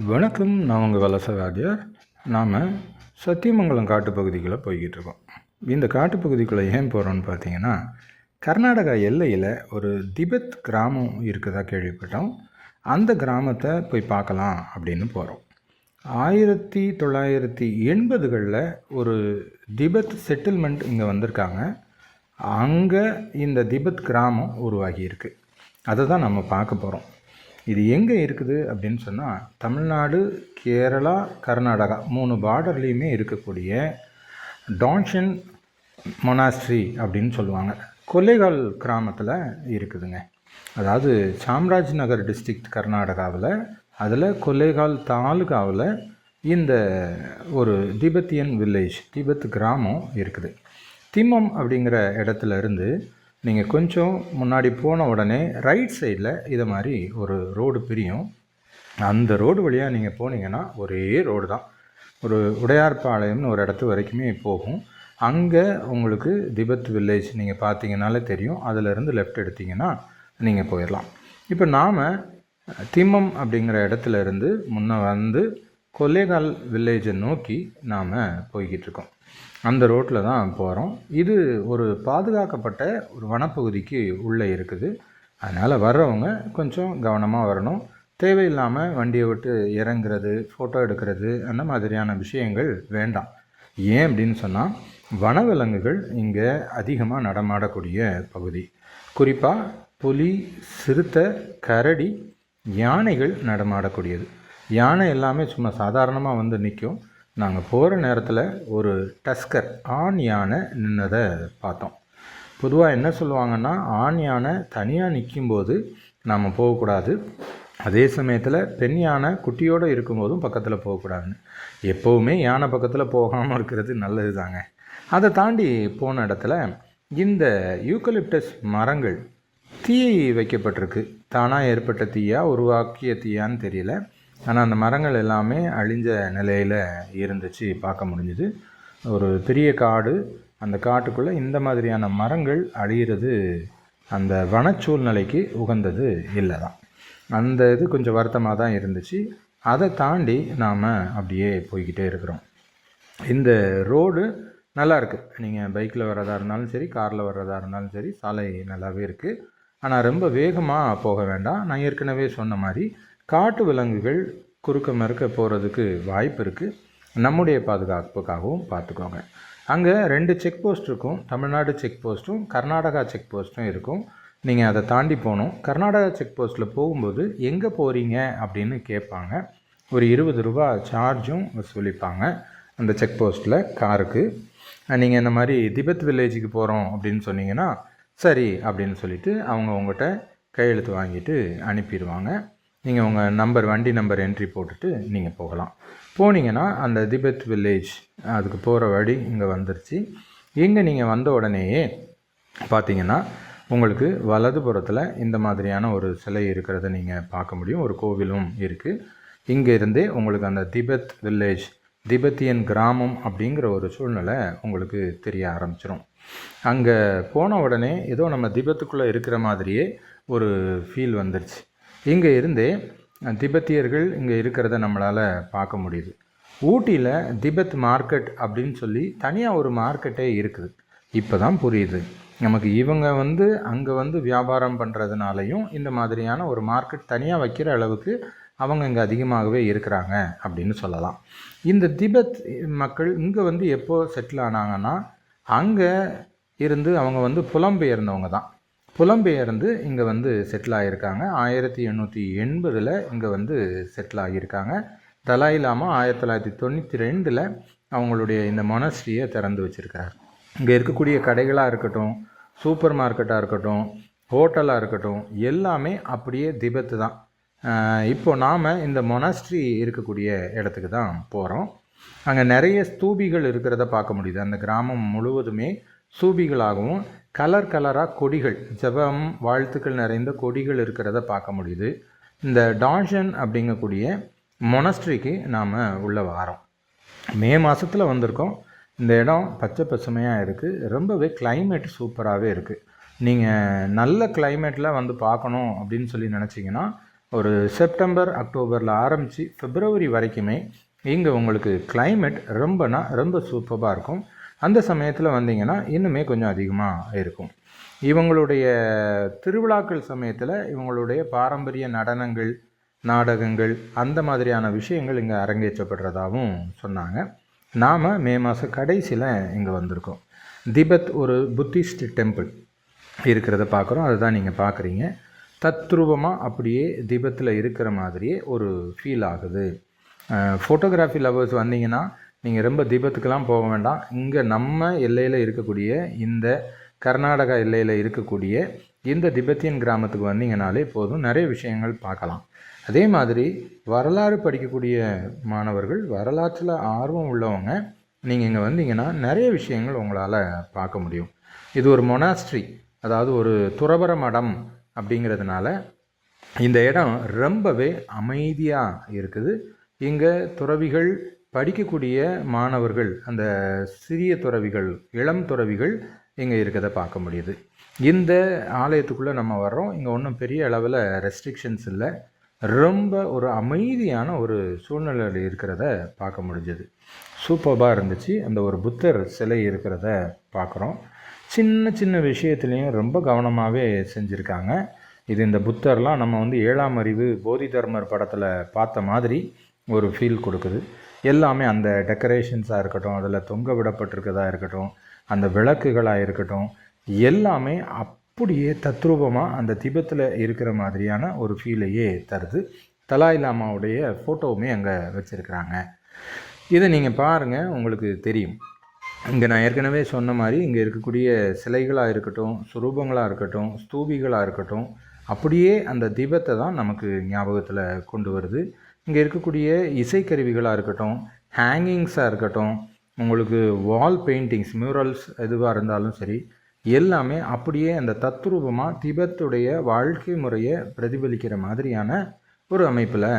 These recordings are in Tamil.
வணக்கம். நான் உங்கள் வலசவாதியார். நாம் சத்தியமங்கலம் காட்டுப்பகுதிக்குள்ளே போய்கிட்டு இருக்கோம். இந்த காட்டுப்பகுதிக்குள்ளே ஏன் போகிறோன்னு பார்த்தீங்கன்னா, கர்நாடகா எல்லையில் ஒரு திபெத் கிராமம் இருக்கிறதா கேள்விப்பட்டோம். அந்த கிராமத்தை போய் பார்க்கலாம் அப்படின்னு போகிறோம். 1980களில் ஒரு திபெத் செட்டில்மெண்ட் இங்கே வந்திருக்காங்க. அங்கே இந்த திபெத் கிராமம் உருவாகி இருக்குது. அதை தான் நம்ம பார்க்க போகிறோம். இது எங்கே இருக்குது அப்படின்னு சொன்னால், தமிழ்நாடு, கேரளா, கர்நாடகா 3 பார்டர்லேயுமே இருக்கக்கூடிய டான்ஷன் மொனாஸ்ட்ரி அப்படின்னு சொல்லுவாங்க. கொல்லேகால் கிராமத்தில் இருக்குதுங்க. அதாவது சாம்ராஜ் நகர் டிஸ்ட்ரிக்ட் கர்நாடகாவில், அதில் கொல்லேகால் தாலுகாவில் இந்த ஒரு திபெத்தியன் வில்லேஜ், திபெத் கிராமம் இருக்குது. திம்மம் அப்படிங்கிற இடத்துல இருந்து நீங்கள் கொஞ்சம் முன்னாடி போன உடனே ரைட் சைடில் இதை மாதிரி ஒரு ரோடு பிரியும். அந்த ரோடு வழியாக நீங்கள் போனீங்கன்னா ஒரே ரோடு தான். ஒரு உடையார்பாளையம்னு ஒரு இடத்து வரைக்குமே போகும். அங்கே உங்களுக்கு திபெத் வில்லேஜ் நீங்கள் பார்த்தீங்கன்னாலே தெரியும். அதிலிருந்து லெஃப்ட் எடுத்திங்கன்னா நீங்கள் போயிடலாம். இப்போ நாம் திம்மம் அப்படிங்கிற இடத்துல இருந்து முன்னே வந்து கொல்லேகால் வில்லேஜை நோக்கி நாம் போய்கிட்டு இருக்கோம். அந்த ரோட்டில் தான் போகிறோம். இது ஒரு பாதுகாக்கப்பட்ட ஒரு வனப்பகுதிக்கு உள்ளே இருக்குது. அதனால் வர்றவங்க கொஞ்சம் கவனமாக வரணும். தேவையில்லாமல் வண்டியை விட்டு இறங்குறது, ஃபோட்டோ எடுக்கிறது, அந்த மாதிரியான விஷயங்கள் வேண்டாம். ஏன் அப்படின்னு சொன்னால், வனவிலங்குகள் இங்கே அதிகமாக நடமாடக்கூடிய பகுதி. குறிப்பாக புலி, சிறுத்தை, கரடி, யானைகள் நடமாடக்கூடியது. யானை எல்லாமே சும்மா சாதாரணமாக வந்து நிற்கும். நாங்கள் போகிற நேரத்தில் ஒரு டஸ்கர் ஆண் யானை நின்றதை பார்த்தோம். பொதுவாக என்ன சொல்லுவாங்கன்னா, ஆண் யானை தனியாக நிற்கும்போது நாம் போகக்கூடாது, அதே சமயத்தில் பெண் யானை குட்டியோடு இருக்கும்போதும் பக்கத்தில் போகக்கூடாதுன்னு. எப்போவுமே யானை பக்கத்தில் போகாமல் இருக்கிறது நல்லது தாங்க. அதை தாண்டி போன இடத்துல இந்த யூக்கலிப்டஸ் மரங்கள் தீ வைக்கப்பட்டிருக்கு. தானாக ஏற்பட்ட தீயா, உருவாக்கிய தீயான்னு தெரியல. ஆனால் அந்த மரங்கள் எல்லாமே அழிஞ்ச நிலையில் இருந்துச்சு, பார்க்க முடிஞ்சுது. ஒரு பெரிய காடு, அந்த காட்டுக்குள்ளே இந்த மாதிரியான மரங்கள் அழிகிறது அந்த வனச்சூழ்நிலைக்கு உகந்தது இல்லை தான். அந்த இது கொஞ்சம் வருத்தமாக தான் இருந்துச்சு. அதை தாண்டி நாம் அப்படியே போய்கிட்டே இருக்கிறோம். இந்த ரோடு நல்லா இருக்குது. நீங்கள் பைக்கில் வர்றதா இருந்தாலும் சரி, காரில் வர்றதா இருந்தாலும் சரி, சாலை நல்லாவே இருக்குது. ஆனால் ரொம்ப வேகமாக போக வேண்டாம். நான் ஏற்கனவே சொன்ன மாதிரி காட்டு விலங்குகள் குறுக்க மறுக்க போகிறதுக்கு வாய்ப்பு இருக்குது. நம்முடைய பாதுகாப்புக்காகவும் பார்த்துக்கோங்க. அங்கே 2 செக் போஸ்ட் இருக்கும். தமிழ்நாடு செக் போஸ்ட்டும் கர்நாடகா செக் போஸ்ட்டும் இருக்கும். நீங்கள் அதை தாண்டி போகணும். கர்நாடகா செக் போஸ்ட்டில் போகும்போது எங்கே போகிறீங்க அப்படின்னு கேட்பாங்க. ஒரு 20 ரூபா சார்ஜும் வசூலிப்பாங்க அந்த செக் போஸ்ட்டில் காருக்கு. நீங்கள் இந்த மாதிரி திபெத் வில்லேஜுக்கு போகிறோம் அப்படின்னு சொன்னீங்கன்னா சரி அப்படின்னு சொல்லிவிட்டு அவங்க உங்கள்கிட்ட கையெழுத்து வாங்கிட்டு அனுப்பிடுவாங்க. நீங்கள் உங்கள் நம்பர், வண்டி நம்பர் என்ட்ரி போட்டுட்டு நீங்கள் போகலாம். போனீங்கன்னா அந்த திபெத் வில்லேஜ் அதுக்கு போகிற வழி இங்கே வந்துருச்சு. இங்கே நீங்கள் வந்த உடனேயே பார்த்தீங்கன்னா உங்களுக்கு வலதுபுறத்தில் இந்த மாதிரியான ஒரு சிலை இருக்கிறத நீங்கள் பார்க்க முடியும். ஒரு கோவிலும் இருக்குது. இங்கே இருந்தே உங்களுக்கு அந்த திபெத் வில்லேஜ், திபெத்தியன் கிராமம் அப்படிங்கிற ஒரு சூழ்நிலை உங்களுக்கு தெரிய ஆரம்பிச்சிடும். அங்கே போன உடனே ஏதோ நம்ம திபெத்துக்குள்ளே இருக்கிற மாதிரியே ஒரு ஃபீல் வந்துருச்சு. இங்கே இருந்தே திபெத்தியர்கள் இங்கே இருக்கிறத நம்மளால் பார்க்க முடியுது. ஊட்டியில் திபெத் மார்க்கெட் அப்படின்னு சொல்லி தனியாக ஒரு மார்க்கெட்டே இருக்குது. இப்போ தான் புரியுது நமக்கு. இவங்க அங்கே வியாபாரம் பண்ணுறதுனாலையும் இந்த மாதிரியான ஒரு மார்க்கெட் தனியாக வைக்கிற அளவுக்கு அவங்க இங்கே அதிகமாகவே இருக்கிறாங்க அப்படின்னு சொல்லலாம். இந்த திபெத் மக்கள் இங்கே எப்போ செட்டில் ஆனாங்கன்னா, அங்கே இருந்து அவங்க புலம்பெயர்ந்தவங்க தான். புலம்பெயர்ந்து இங்கே செட்டில் ஆகியிருக்காங்க. 1880 இங்கே செட்டில் ஆகியிருக்காங்க. தலாய் லாமா 1992 அவங்களுடைய இந்த மொனஸ்ட்ரியை திறந்து வச்சுருக்காரு. இங்கே இருக்கக்கூடிய கடைகளாக இருக்கட்டும், சூப்பர் மார்க்கெட்டாக இருக்கட்டும், ஹோட்டலாக இருக்கட்டும், எல்லாமே அப்படியே திபெத்து தான். இப்போது நாம் இந்த மொனஸ்ட்ரி இருக்கக்கூடிய இடத்துக்கு தான் போகிறோம். அங்கே நிறைய ஸ்தூபிகள் இருக்கிறத பார்க்க முடியுது. அந்த கிராமம் முழுவதுமே ஸ்தூபிகளாகவும் கலர் கலராக கொடிகள், ஜபம், வாழ்த்துக்கள் நிறைந்த கொடிகள் இருக்கிறத பார்க்க முடியுது. இந்த டான்ஷன் அப்படிங்கக்கூடிய மொனஸ்ட்ரிக்கு நாம் உள்ளே வரோம். மே மாதத்தில் வந்திருக்கோம். இந்த இடம் பச்சை பசுமையாக இருக்குது. ரொம்பவே கிளைமேட் சூப்பராகவே இருக்குது. நீங்கள் நல்ல கிளைமேட்டில் பார்க்கணும் அப்படின்னு சொல்லி நினச்சிங்கன்னா ஒரு செப்டம்பர் அக்டோபரில் ஆரம்பித்து பிப்ரவரி வரைக்குமே இங்கே உங்களுக்கு கிளைமேட் ரொம்ப சூப்பராக இருக்கும். அந்த சமயத்தில் வந்தீங்கன்னா இன்னுமே கொஞ்சம் அதிகமாக இருக்கும். இவங்களுடைய திருவிழாக்கள் சமயத்தில் இவங்களுடைய பாரம்பரிய நடனங்கள், நாடகங்கள், அந்த மாதிரியான விஷயங்கள் இங்கே அரங்கேற்றப்படுறதாகவும் சொன்னாங்க. நாம் மே மாத கடைசியில் இங்கே வந்திருக்கோம். திபெத் ஒரு புத்திஸ்ட் டெம்பிள் இருக்கிறத பார்க்குறோம். அதுதான் நீங்கள் பார்க்குறீங்க. தத்ரூபமாக அப்படியே திபெத்தில் இருக்கிற மாதிரியே ஒரு ஃபீல் ஆகுது. ஃபோட்டோகிராஃபி லவர்ஸ் வந்தீங்கன்னா நீங்கள் ரொம்ப திபெத்துக்கெலாம் போக வேண்டாம். இங்கே நம்ம எல்லையில் இருக்கக்கூடிய இந்த கர்நாடகா எல்லையில் இருக்கக்கூடிய இந்த திபெத்தியன் கிராமத்துக்கு வந்தீங்கனாலே போதும், நிறைய விஷயங்கள் பார்க்கலாம். அதே மாதிரி வரலாறு படிக்கக்கூடிய மாணவர்கள், வரலாற்றில் ஆர்வம் உள்ளவங்க, நீங்கள் இங்கே வந்தீங்கன்னா நிறைய விஷயங்கள் உங்களால் பார்க்க முடியும். இது ஒரு மொனாஸ்ட்ரி, அதாவது ஒரு துறவற மடம் அப்படிங்கிறதுனால இந்த இடம் ரொம்பவே அமைதியாக இருக்குது. இங்கே துறவிகள், படிக்கக்கூடிய மாணவர்கள், அந்த சிறிய துறவிகள், இளம் துறவிகள் இங்கே இருக்கிறத பார்க்க முடியுது. இந்த ஆலயத்துக்குள்ளே நம்ம வர்றோம். இங்கே ஒன்றும் பெரிய அளவில் ரெஸ்ட்ரிக்ஷன்ஸ் இல்லை. ரொம்ப ஒரு அமைதியான ஒரு சூழ்நிலையில் இருக்கிறத பார்க்க முடிஞ்சது. சூப்பராக இருந்துச்சு. அந்த ஒரு புத்தர் சிலை இருக்கிறத பார்க்குறோம். சின்ன சின்ன விஷயத்துலேயும் ரொம்ப கவனமாகவே செஞ்சுருக்காங்க. இது இந்த புத்தர்லாம் நம்ம வந்து 7ஆம் அறிவு போதி தர்மர் படத்தில் பார்த்த மாதிரி ஒரு ஃபீல் கொடுக்குது. எல்லாமே அந்த டெக்கரேஷன்ஸாக இருக்கட்டும், அதில் தொங்க விடப்பட்டிருக்கதா இருக்கட்டும், அந்த விளக்குகளாக இருக்கட்டும், எல்லாமே அப்படியே தத்ரூபமாக அந்த திபெத்தில் இருக்கிற மாதிரியான ஒரு ஃபீலையே தருது. தலாய் லாமாவுடைய ஃபோட்டோவுமே அங்கே வச்சுருக்கிறாங்க. இதை நீங்கள் பாருங்கள், உங்களுக்கு தெரியும். இங்கே நான் ஏற்கனவே சொன்ன மாதிரி இங்கே இருக்கக்கூடிய சிலைகளாக இருக்கட்டும், சுரூபங்களாக இருக்கட்டும், ஸ்தூபிகளாக இருக்கட்டும், அப்படியே அந்த திபெத்தை தான் நமக்கு ஞாபகத்தில் கொண்டு வருது. இங்கே இருக்கக்கூடிய இசைக்கருவிகளாக இருக்கட்டும், ஹேங்கிங்ஸாக இருக்கட்டும், உங்களுக்கு வால் பெயிண்டிங்ஸ், மியூரல்ஸ் எதுவாக இருந்தாலும் சரி, எல்லாமே அப்படியே அந்த தத்ரூபமாக திபெத்துடைய வாழ்க்கை முறையை பிரதிபலிக்கிற மாதிரியான ஒரு அமைப்பில்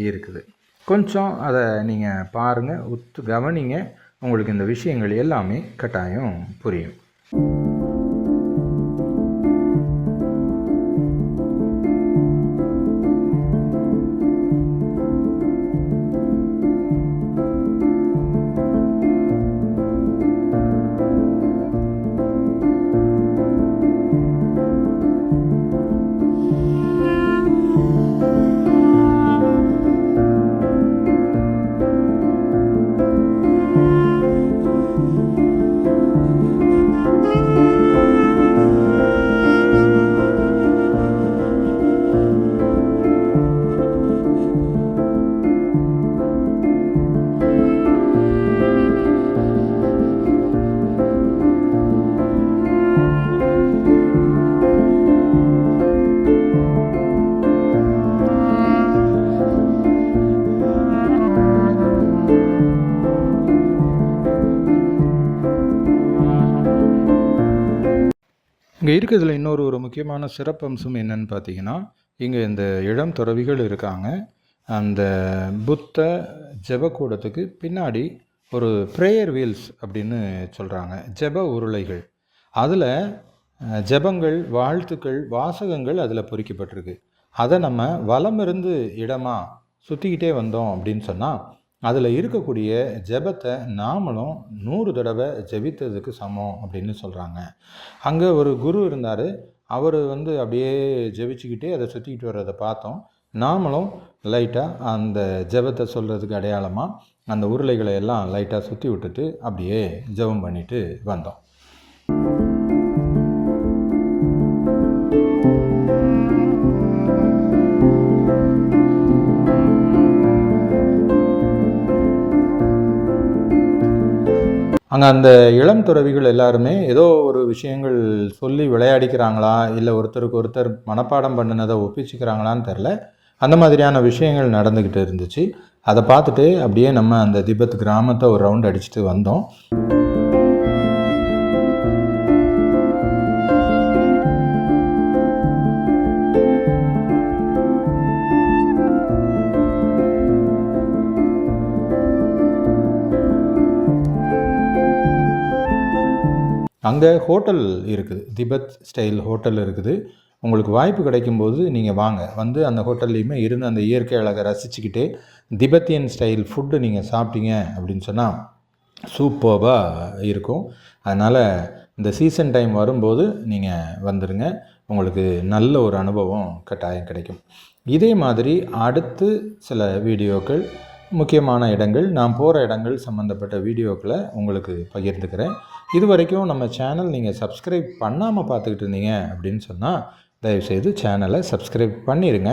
இருக்குது. கொஞ்சம் அதை நீங்கள் பாருங்கள், உத்து கவனிங்க. உங்களுக்கு இந்த விஷயங்கள் எல்லாமே கட்டாயம் புரியும். இங்கே இருக்கிறதுல இன்னொரு முக்கியமான சிறப்பம்சம் என்னன்னு பார்த்தீங்கன்னா, இங்கே இந்த இளம் துறவிகள் இருக்காங்க. அந்த புத்த ஜெபக்கூடத்துக்கு பின்னாடி ஒரு ப்ரேயர் வீல்ஸ் அப்படின்னு சொல்கிறாங்க, ஜெப உருளைகள். அதில் ஜெபங்கள், வாழ்த்துக்கள், வாசகங்கள் அதில் பொறிக்கப்பட்டிருக்கு. அதை நம்ம வலமிருந்து இடமாக சுற்றிக்கிட்டே வந்தோம் அப்படின்னு சொன்னால், அதில் இருக்கக்கூடிய ஜெபத்தை நாமளும் 100 தடவை ஜெபித்ததுக்கு சமம் அப்படின்னு சொல்கிறாங்க. அங்கே ஒரு குரு இருந்தார். அவர் வந்து அப்படியே ஜெபிச்சுக்கிட்டே அதை சுற்றிக்கிட்டு வர்றதை பார்த்தோம். நாமளும் லைட்டாக அந்த ஜெபத்தை சொல்கிறதுக்கு அடையாளமாக அந்த உருளைகளை எல்லாம் லைட்டாக சுற்றி விட்டுட்டு அப்படியே ஜெபம் பண்ணிட்டு வந்தோம். அங்கே அந்த இளம் துறவிகள் எல்லாருமே ஏதோ ஒரு விஷயங்கள் சொல்லி விளையாடிக்கிறாங்களா, இல்லை ஒருத்தருக்கு ஒருத்தர் மனப்பாடம் பண்ணினதை ஒப்பிச்சுக்கிறாங்களான்னு தெரில. அந்த மாதிரியான விஷயங்கள் நடந்துக்கிட்டு இருந்துச்சு. அதை பார்த்துட்டு அப்படியே நம்ம அந்த திபெத் கிராமத்தை ஒரு ரவுண்ட் அடிச்சுட்டு வந்தோம். அங்கே ஹோட்டல் இருக்குது, திபெத் ஸ்டைல் ஹோட்டல் இருக்குது. உங்களுக்கு வாய்ப்பு கிடைக்கும்போது நீங்கள் வாங்க, வந்து அந்த ஹோட்டல்லையுமே இருந்து அந்த இயற்கை அழகை ரசிச்சுக்கிட்டே திபெத்தியன் ஸ்டைல் ஃபுட்டு நீங்கள் சாப்பிட்டீங்க அப்படின்னு சொன்னால் சூப்பர்பாக இருக்கும். அதனால் இந்த சீசன் டைம் வரும்போது நீங்கள் வந்துடுங்க, உங்களுக்கு நல்ல ஒரு அனுபவம் கட்டாயம் கிடைக்கும். இதே மாதிரி அடுத்து சில வீடியோக்கள், முக்கியமான இடங்கள், நான் போகிற இடங்கள் சம்மந்தப்பட்ட வீடியோக்களை உங்களுக்கு பகிர்ந்துக்கிறேன். இது வரைக்கும் நம்ம சேனல் நீங்கள் சப்ஸ்கிரைப் பண்ணாமல் பார்த்துக்கிட்டு இருந்தீங்க அப்படின்னு சொன்னால் தயவுசெய்து சேனலை சப்ஸ்கிரைப் பண்ணிடுங்க.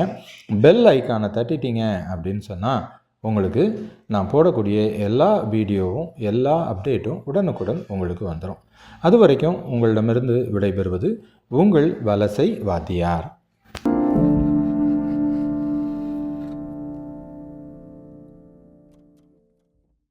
பெல் ஐக்கானை தட்டிட்டீங்க அப்படின்னு சொன்னால் உங்களுக்கு நான் போடக்கூடிய எல்லா வீடியோவும் எல்லா அப்டேட்டும் உடனுக்குடன் உங்களுக்கு வந்துடும். அது வரைக்கும் உங்களிடமிருந்து விடைபெறுவது உங்கள் வலசை வாத்தியார்.